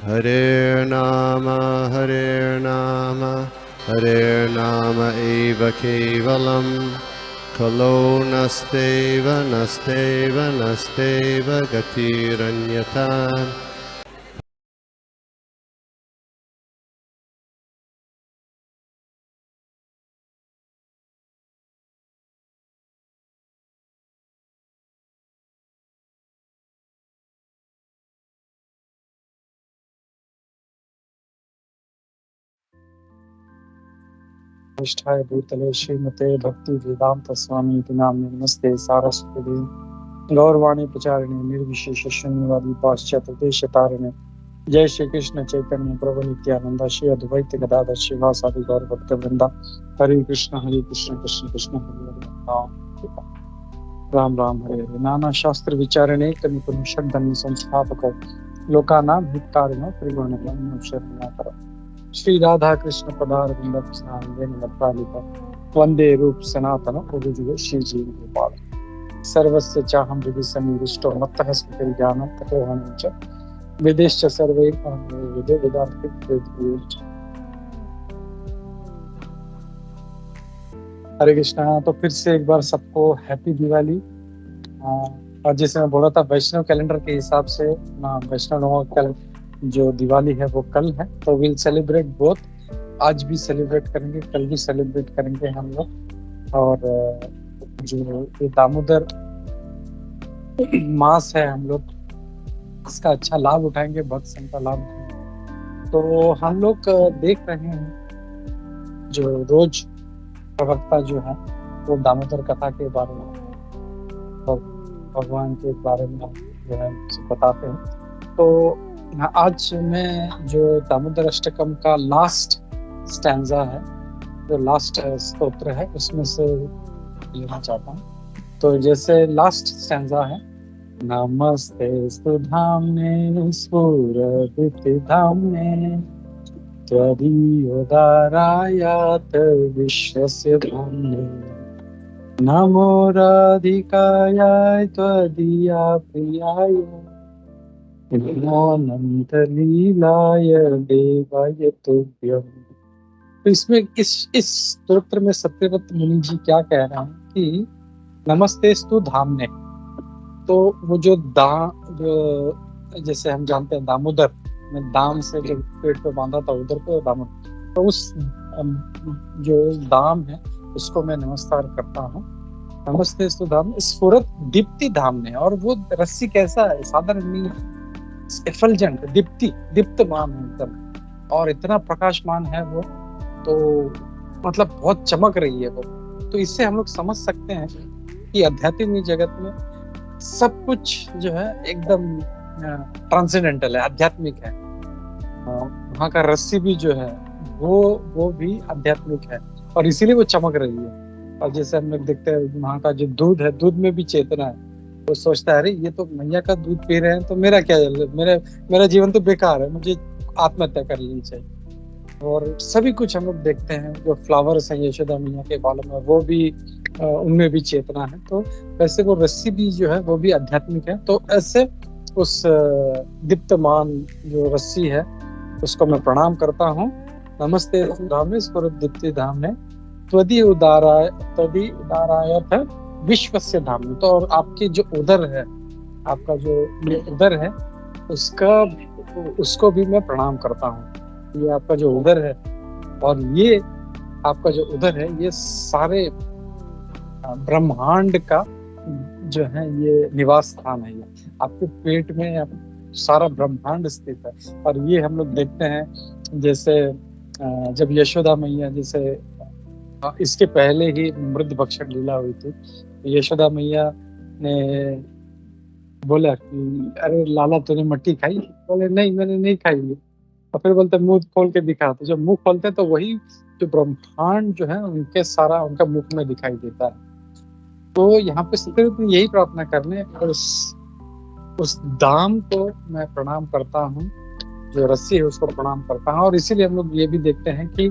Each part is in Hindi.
Hare Nama Hare Nama eva kevalam Kalo nasteva nasteva nasteva gatiranyata. निष्ठाय भूतले श्रीमते भक्ति वेदांत स्वामी नाम नमस्ते सारस्वती गौरवाणी प्रचारिणे निर्विशेष शून्यवादी पाश्चात्य देश तारिणे जय श्री कृष्ण चैतन्य प्रभु नित्यानंद श्री अद्वैत गदाधर श्रीवासादि गौर भक्त वृंदा हरे कृष्ण कृष्ण कृष्ण हरे हरे राम राम हरे हरे। नाना शास्त्र विचारणे कनिपुंसक धर्म संस्थापक लोकानां हितकारिणो त्रिगुणमय शरणागत श्री राधा कृष्ण पदार वंदे रूप सनातन उदुजुग श्री जीव गोपाल सर्वस्य चाहं हृदि सन्निविष्टो मत्तः स्फुटज्ञानं तपोहनं च वेदेश्च सर्वैः वेदे वेदान्ते। हरे कृष्णा। तो फिर से एक बार सबको हैप्पी दिवाली। और जैसे मैं बोला था वैष्णव कैलेंडर के हिसाब से वैष्णव लोगों का जो दिवाली है वो कल है, तो विल सेलिब्रेट बोथ। आज भी सेलिब्रेट करेंगे, कल भी सेलिब्रेट करेंगे हम लोग। और जो ये दामोदर मास है हम लोग इसका अच्छा लाभ उठाएंगे, भक्त संघ का लाभ उठाएंगे। तो हम लोग देख रहे हैं जो रोज प्रवक्ता जो है वो दामोदर कथा के बारे में और भगवान के बारे में जो है बताते हैं। तो आज मैं जो दामोदर अष्टकम का लास्ट स्टैंजा है, जो लास्ट स्तोत्र है, उसमें से लेना चाहता हूँ। तो जैसे लास्ट स्टैंजा है, नमस्ते धाम्ने स्फुरदिति धाम्ने त्वदीयोदारायात् विश्वस्य धाम्ने नमो राधिकायाय त्वदीया प्रियाय अनंत लीलाय देवाय तुभ्यम्। तो इसमें इस स्तोत्र में सत्यव्रत मुनि जी क्या कह रहे हैं कि नमस्तेस्तु धामने। तो वो जो जैसे हम जानते हैं दामोदर में दाम से जो पेट पे बांधा था उधर पे दामोदर, तो उस जो दाम है उसको मैं नमस्कार करता हूँ। नमस्तेस्तु धाम स्फुरत दीप्ति धाम ने। और वो रस्सी कैसा है, साधारण नहीं, एफलजेंट, दीप्तमान है एकदम, और इतना प्रकाशमान है वो, तो मतलब बहुत चमक रही है वो। तो इससे हम लोग समझ सकते हैं कि आध्यात्मिक जगत में सब कुछ जो है एकदम ट्रांसेंडेंटल है, आध्यात्मिक है। वहाँ का रस्सी भी जो है वो भी आध्यात्मिक है, और इसीलिए वो चमक रही है। और जैसे हम लोग देखते हैं वहाँ का जो दूध है, दूध में भी चेतना है। वो सोचता है अरे ये तो मैया का दूध पी रहे हैं, तो मेरा क्या, मेरा जीवन तो बेकार है, मुझे आत्महत्या कर लेनी चाहिए। और सभी कुछ हम लोग देखते हैं, जो फ्लावर्स हैं यशोदा मैया के बालों में, वो भी उनमें भी चेतना है। तो वैसे वो रस्सी भी जो है वो भी आध्यात्मिक है। तो ऐसे उस दीप्तमान जो रस्सी है उसको मैं प्रणाम करता हूँ। नमस्ते धाम दीप्ति धाम ने त्वदि उदारायत विश्वस्य धाम ने। तो और आपके जो उदर है, आपका जो उदर है उसको भी मैं प्रणाम करता हूँ। ये आपका जो उदर है, और ये आपका जो उदर है, ये सारे ब्रह्मांड का जो है ये निवास स्थान है। ये आपके पेट में सारा ब्रह्मांड स्थित है। और ये हम लोग देखते हैं जैसे जब यशोदा मैया, जैसे इसके पहले ही मृद भक्षण लीला हुई थी, यशोदा मैया ने बोला कि अरे लाला तूने मट्टी खाई? बोले नहीं मैंने नहीं खाई है। और फिर बोलते मुंह खोल के दिखा। तो जब मुंह खोलते तो वही जो ब्रह्मांड जो है उनके सारा उनका मुख में दिखाई देता है। तो यहाँ पे सिर्फ यही प्रार्थना करने, और उस दाम को मैं प्रणाम करता हूँ, जो रस्सी है उसको प्रणाम करता हूँ। और इसीलिए हम लोग ये भी देखते हैं कि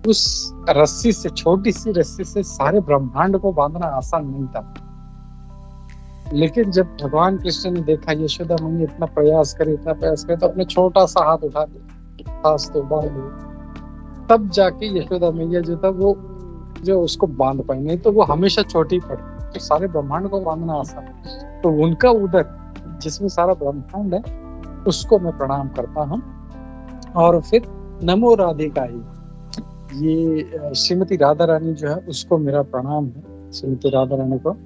उस रस्सी से, छोटी सी रस्सी से सारे ब्रह्मांड को बांधना आसान नहीं था। लेकिन जब भगवान कृष्ण ने देखा यशोदा मैया इतना प्रयास करे तो अपने छोटा सा हाथ उठा दिया, खास तो बांध दिया। तब जाके यशोदा मैया जो था वो जो उसको बांध पाई, नहीं तो वो हमेशा छोटी पड़ी। तो सारे ब्रह्मांड को बांधना आसान है, तो उनका उदर जिसमें सारा ब्रह्मांड है उसको मैं प्रणाम करता हूँ। और फिर नमो राधिकाई, ये श्रीमती राधा रानी जो है उसको मेरा प्रणाम है। श्रीमती राधा रानी को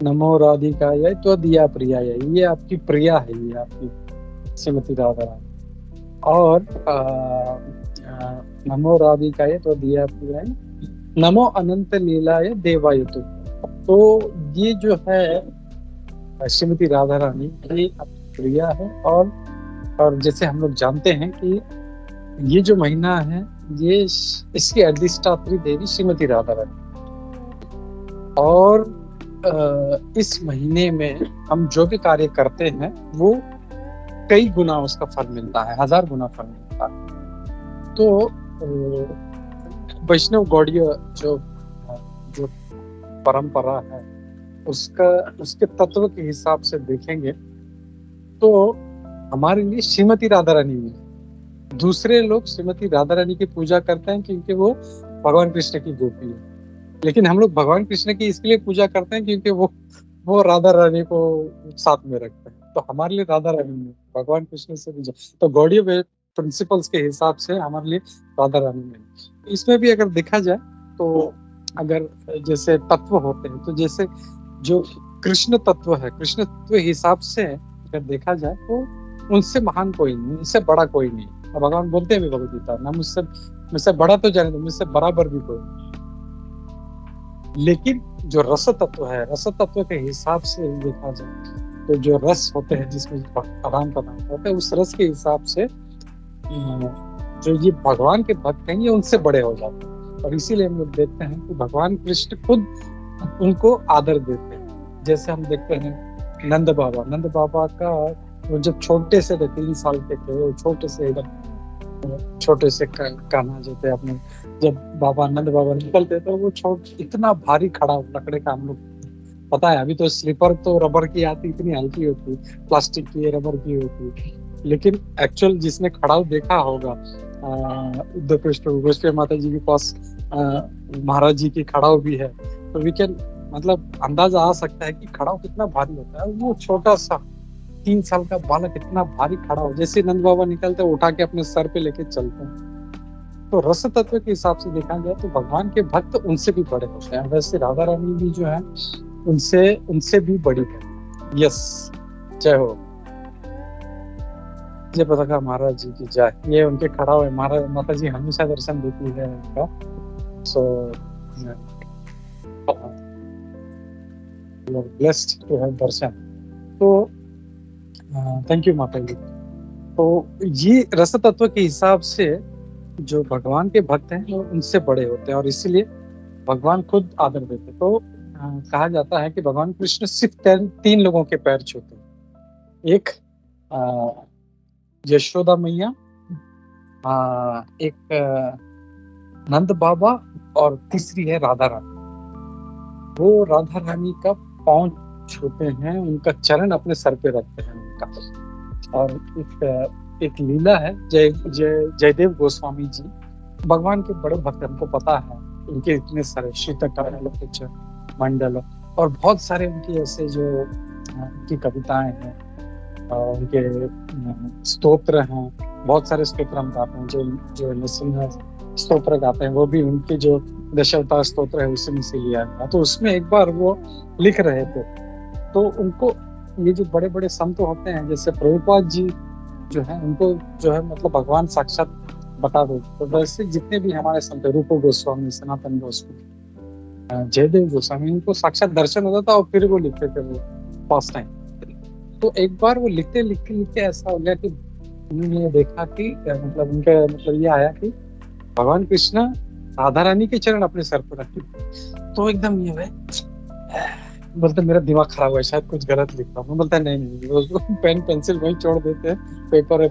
नमो राधिकाय त्वदीया प्रियाय, ये आपकी प्रिया है, ये आपकी श्रीमती राधा रानी। और नमो राधिकाय त्वदीया प्रियाय, नमो अनंत लीलाय देवाय तो ये जो है श्रीमती राधा रानी ये प्रिया है। और जैसे हम लोग जानते हैं कि ये जो महीना है ये इसकी अधिष्ठात्री देवी श्रीमती राधा रानी, और इस महीने में हम जो भी कार्य करते हैं वो कई गुना उसका फल मिलता है, 1000 गुना फल मिलता है। तो वैष्णव गौड़ीय जो परंपरा है उसके तत्व के हिसाब से देखेंगे तो हमारे लिए श्रीमती राधा रानी है। दूसरे लोग श्रीमती राधा रानी की पूजा करते हैं क्योंकि वो भगवान कृष्ण की गोपी है, लेकिन हम लोग भगवान कृष्ण की इसलिए पूजा करते हैं क्योंकि वो राधा रानी को साथ में रखते हैं। तो हमारे लिए राधा रानी है, भगवान कृष्ण से पूजा। तो गौड़ीय प्रिंसिपल्स के हिसाब से हमारे लिए राधा रानी है। इसमें भी अगर देखा जाए तो अगर जैसे तत्व होते हैं, तो जैसे जो कृष्ण तत्व है, कृष्ण तत्व हिसाब से अगर देखा जाए तो उनसे महान कोई नहीं, उनसे बड़ा कोई नहीं। और भगवान बोलते हैं भी भगवद गीता ना, मुझसे बड़ा तो जाने दो, मुझसे बराबर भी कोई नहीं। लेकिन जो रस तत्व है, रस तत्व के हिसाब से देखा जाए तो जो रस होते हैं जिसमें आदान प्रदान होता है, उस रस के हिसाब से जो ये भगवान के भक्त हैं ये उनसे बड़े हो जाते हैं। और इसीलिए हम लोग देखते हैं कि भगवान कृष्ण खुद उनको आदर देते हैं। जैसे हम देखते हैं नंद बाबा का वो जब छोटे से थे, 3 साल के थे, वो छोटे से कान्हा जो थे अपने, जब नंद बाबा निकलते तो वो इतना भारी खड़ा लकड़े का, हम लोग पता है अभी तो स्लीपर तो रबर की आती, इतनी हल्की होती, प्लास्टिक की रबर की होती। लेकिन एक्चुअल जिसने खड़ाऊ देखा होगा उद्धव कृष्ण माता जी के पास महाराज जी की खड़ाऊ भी है, तो वी कैन मतलब अंदाजा आ सकता है कि खड़ाऊ कितना भारी होता है। वो छोटा सा 3 साल का बालक इतना भारी खड़ा हो, जैसे नंद बाबा निकलते उठा के अपने सर पे लेके चलते हैं। तो रस तत्व के हिसाब से देखा जाए तो भगवान के भक्त उनसे भी बड़े होते हैं। वैसे राधा रानी भी जो है उनसे भी बड़ी है। यस, जय हो, जय पताका महाराज जी की जय। ये उनके खड़ा हुए महाराज माता जी हमेशा दर्शन देती है उनका। सो ब्लेस्ड टू हैव दर्शन। तो थैंक यू माता जी। तो ये रस तत्व के हिसाब से जो भगवान के भक्त हैं वो उनसे बड़े होते हैं और इसीलिए भगवान खुद आदर देते हैं। तो कहा जाता है कि भगवान कृष्ण सिर्फ 3 लोगों के पैर छूते हैं। एक यशोदा मैया, एक नंद बाबा और तीसरी है राधा रानी। वो राधा रानी का पांव छूते हैं, उनका चरण अपने सर पे रखते हैं उनका। और एक लीला है जयदेव गोस्वामी जी, भगवान के बड़े भक्त, हमको पता है उनके इतने सारे शीतल मंडल और बहुत सारे उनके ऐसे जो उनकी कविताएं हैं, उनके स्तोत्र हैं, बहुत सारे स्तोत्र हम गाते हैं। जो नृसिंह स्तोत्र गाते हैं वो भी उनके जो दशावतार स्तोत्र है उसी में से लिया गया। तो उसमें एक बार वो लिख रहे थे तो उनको ये जो बड़े बड़े संत होते हैं जैसे प्रभुपाद जी जो है, उनको जो है मतलब भगवान साक्षात बता दो। तो वैसे जितने भी हमारे संत, रूप गोस्वामी, सनातन गोस्वामी, जयदेव गोस्वामी, उनको साक्षात दर्शन होता था और फिर वो लिखते थे वो फर्स्ट टाइम। तो एक बार वो लिखते ऐसा हो गया कि उन्होंने देखा कि मतलब उनका मतलब ये आया कि भगवान कृष्ण राधा रानी के चरण अपने सर पर रखे। तो एकदम ये है, बोलते मेरा दिमाग खराब हुआ, शायद कुछ गलत लिख रहा हूँ। बोलता है नहीं, वो पेन पेंसिल वहीं छोड़ देते हैं पेपर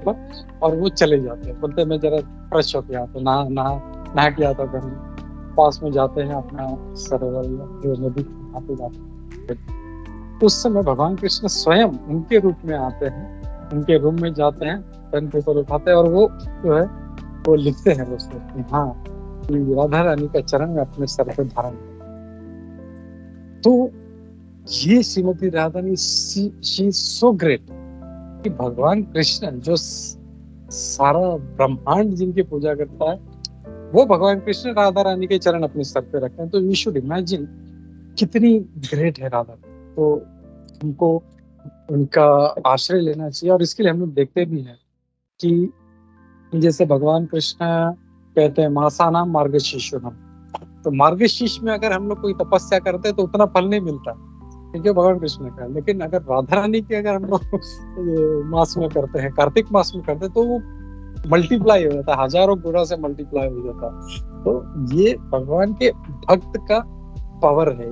और वो चले जाते हैं। बोलते मैं जरा फ्रेश होके आता हूँ, नहा के आता हूँ, पास में जाते हैं अपना सरोवर या नदी पे जाते हैं, उस समय भगवान कृष्ण स्वयं उनके रूप में आते हैं, उनके रूम में जाते हैं, पेन पेपर उठाते हैं और वो जो है वो लिखते हैं उसमें कि हाँ कि राधा रानी का चरण में अपने सर पे धारण करें। तो ये Shrimati Radha Rani she so great कि भगवान कृष्ण जो सारा ब्रह्मांड जिनकी पूजा करता है, वो भगवान कृष्ण राधा रानी के चरण अपने सर पे रखते हैं। तो यू शुड इमेजिन कितनी ग्रेट है राधा। तो हमको उनका आश्रय लेना चाहिए और इसके लिए हम लोग देखते भी हैं कि जैसे भगवान कृष्ण कहते हैं मासानाम मार्गशीर्षोणाम, तो मार्गशीर्ष में अगर हम लोग कोई तपस्या करते हैं तो उतना फल नहीं मिलता क्योंकि भगवान कृष्ण का, लेकिन अगर राधा रानी की अगर हम लोग मास में करते हैं, कार्तिक मास में करते हैं, तो वो मल्टीप्लाई हो जाता है, हजारों गुना से मल्टीप्लाई हो जाता है। तो ये भगवान के भक्त का पावर है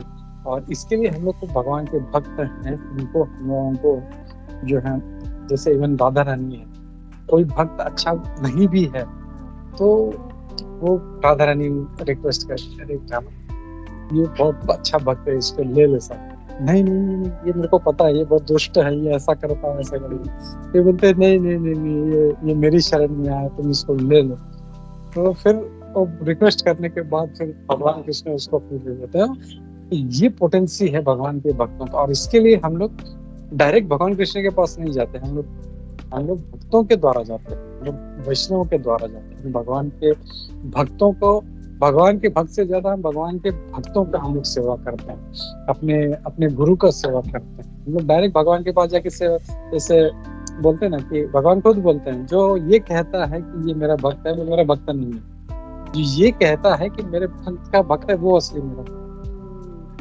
और इसके लिए हम लोग को भगवान के भक्त हैं, उनको हम लोगों को जो है, जैसे इवन राधा रानी है, कोई भक्त अच्छा नहीं भी है तो वो राधा रानी रिक्वेस्ट करते हैं, ये बहुत अच्छा भक्त है, इसको ले ले सकते। नहीं नहीं नहीं ये मेरे को पता है, ये बहुत दुष्ट है, ये ऐसा करता है, ऐसा करेगा। ये बोलते नहीं नहीं नहीं नहीं ये मेरी शरण में आया, तुम इसको ले लो। तो फिर वो रिक्वेस्ट करने के बाद फिर भगवान कृष्ण उसको अपने ले लेते हैं। ये पोटेंसी है भगवान के भक्तों का और इसके लिए हम लोग डायरेक्ट भगवान कृष्ण के पास नहीं जाते, हम लोग भक्तों के द्वारा जाते हैं, हम लोग वैष्णव के द्वारा जाते हैं। भगवान के भक्तों को, भगवान के भक्त से ज्यादा हम भगवान के भक्तों का हम लोग सेवा करते हैं, अपने गुरु का सेवा करते हैं। हम लोग डायरेक्ट भगवान के पास जाके सेवा, जैसे बोलते हैं ना कि भगवान खुद बोलते हैं, जो ये कहता है कि ये मेरा भक्त है वो मेरा भक्त नहीं है, जो ये कहता है कि मेरे भक्त का भक्त है वो असली मेरा।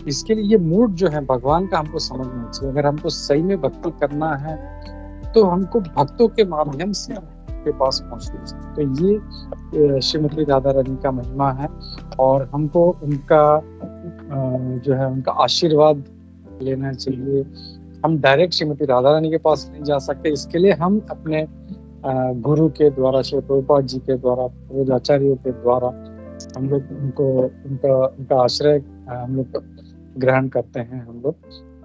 इसके लिए ये मूड जो है भगवान का हमको समझना चाहिए। अगर हमको सही में भक्ति करना है तो हमको भक्तों के माध्यम से के पास पहुंचना चाहिए। तो ये श्रीमती राधा रानी का महिमा है और हमको उनका जो है उनका आशीर्वाद लेना चाहिए। हम डायरेक्ट श्रीमती राधा रानी के पास नहीं जा सकते, इसके लिए हम अपने गुरु के द्वारा, श्री प्रभुपाद जी के द्वारा, पूज्य आचार्यों के द्वारा हम लोग उनका आश्रय हम लोग ग्रहण करते हैं हम लोग।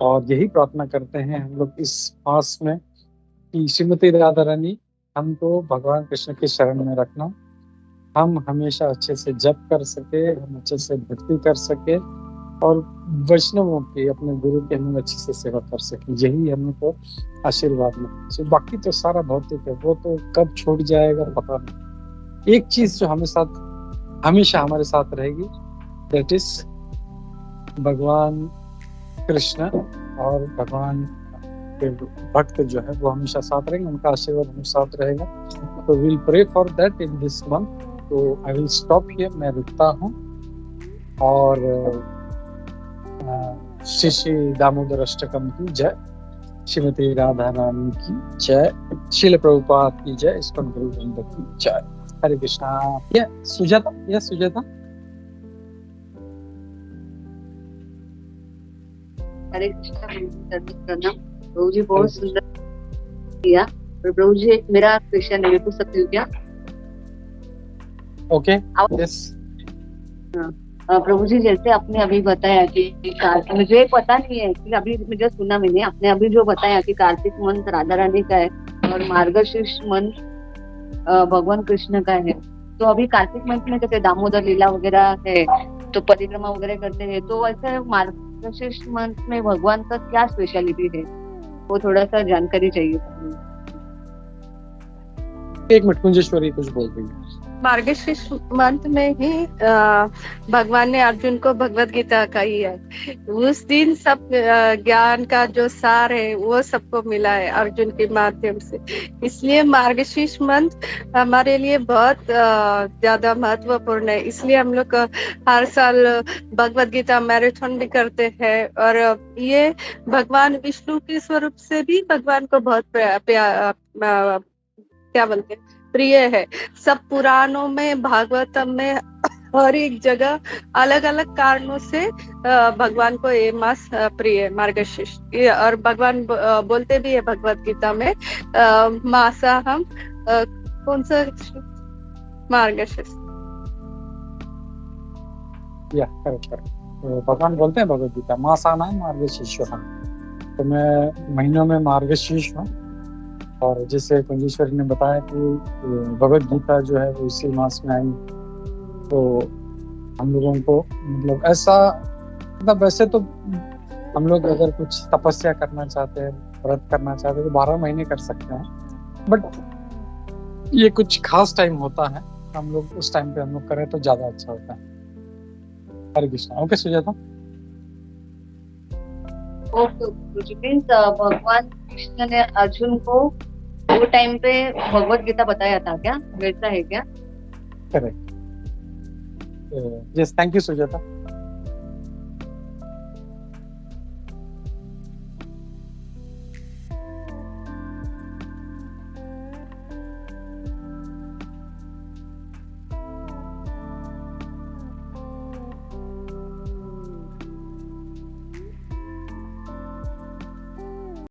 और यही प्रार्थना करते हैं हम लोग इस मास में कि श्रीमती राधा रानी हमको भगवान कृष्ण की शरण में रखना, हम हमेशा अच्छे से जप कर सके, हम अच्छे से भक्ति कर सके और वैष्णवों की, अपने गुरु की हम अच्छे से सेवा कर सके। यही हमको आशीर्वाद में। बाकी तो सारा भौतिक है, वो तो कब छूट जाएगा पता नहीं। एक चीज जो हमेशा हमारे साथ रहेगी, दैट इज भगवान कृष्ण और भगवान के भक्त जो है वो हमेशा साथ रहेंगे, उनका आशीर्वाद हमेशा साथ रहेगा। तो will pray for that in this month. तो आई विल स्टॉप हियर, मैं रुकता हूँ। और श्री श्री दामोदर अष्टकम की जय, श्रीमती राधा रानी की जय, श्रील प्रभुपाद की जय, इस्कॉन गुरु वृंद की जय। हरे कृष्णा। ये सुजाता हरे कृष्णा। प्रणाम प्रभु जी, बहुत सुंदर किया। और प्रभु जी एक मेरा क्वेश्चन है, पूछ सकती हूँ क्या? Okay, yes. प्रभु जी जैसे आपने अभी बताया कि मुझे पता नहीं है कि अभी मुझे सुना मैंने, आपने अभी जो बताया कि कार्तिक मंथ राधा रानी का है और मार्गशीर्ष मंथ भगवान कृष्ण का है। तो अभी कार्तिक मंथ में जैसे दामोदर लीला वगैरह है तो परिक्रमा वगैरह करते हैं, तो ऐसे मार्गशीर्ष मंथ में भगवान का क्या स्पेशलिटी है, वो थोड़ा सा जानकारी चाहिए। एक मिनट, कुंजेश्वरी कुछ बोल रही है। मार्गशीर्ष मंथ में ही भगवान ने अर्जुन को भगवत गीता कही है। उस दिन सब ज्ञान का जो सार है वो सबको मिला है अर्जुन के माध्यम से। इसलिए मार्गशीर्ष मंथ हमारे लिए बहुत ज्यादा महत्वपूर्ण है। इसलिए हम लोग हर साल भगवत गीता मैराथन भी करते हैं। और ये भगवान विष्णु के स्वरूप से भी भगवान को बहुत क्या बोलते हैं, प्रिय है। सब पुराणों में, भागवतम में, हर एक जगह अलग अलग कारणों से भगवान को ये मास प्रिय है, मार्गशीर्ष। और भगवान बोलते भी है भगवत गीता में मासा हम कौन सा मार्गशीर्ष, या करेक्ट। भगवान बोलते हैं भगवत गीता मासानाम मार्गशीर्षोणाम। तो मैं महीनों में मार्गशीर्ष हूँ, और जैसे कुंजेश्वरी ने बताया कि भगवत गीता जो है वो इसी मास में आई, तो हम लोगों को मतलब ऐसा, मतलब वैसे तो हम लोग अगर कुछ तपस्या करना चाहते हैं, व्रत करना चाहते हैं, तो 12 महीने कर सकते हैं, बट ये कुछ खास टाइम होता है, हम लोग उस टाइम पे हम लोग करें तो ज्यादा अच्छा होता है। हरे कृष्णा। ओके सुजाता। ओके गुरुजी, मीन्स भगवान कृष्ण ने अर्जुन को वो टाइम पे भगवत गीता बताया था क्या, वैसा है क्या? Correct. Yes, thank you Sujata.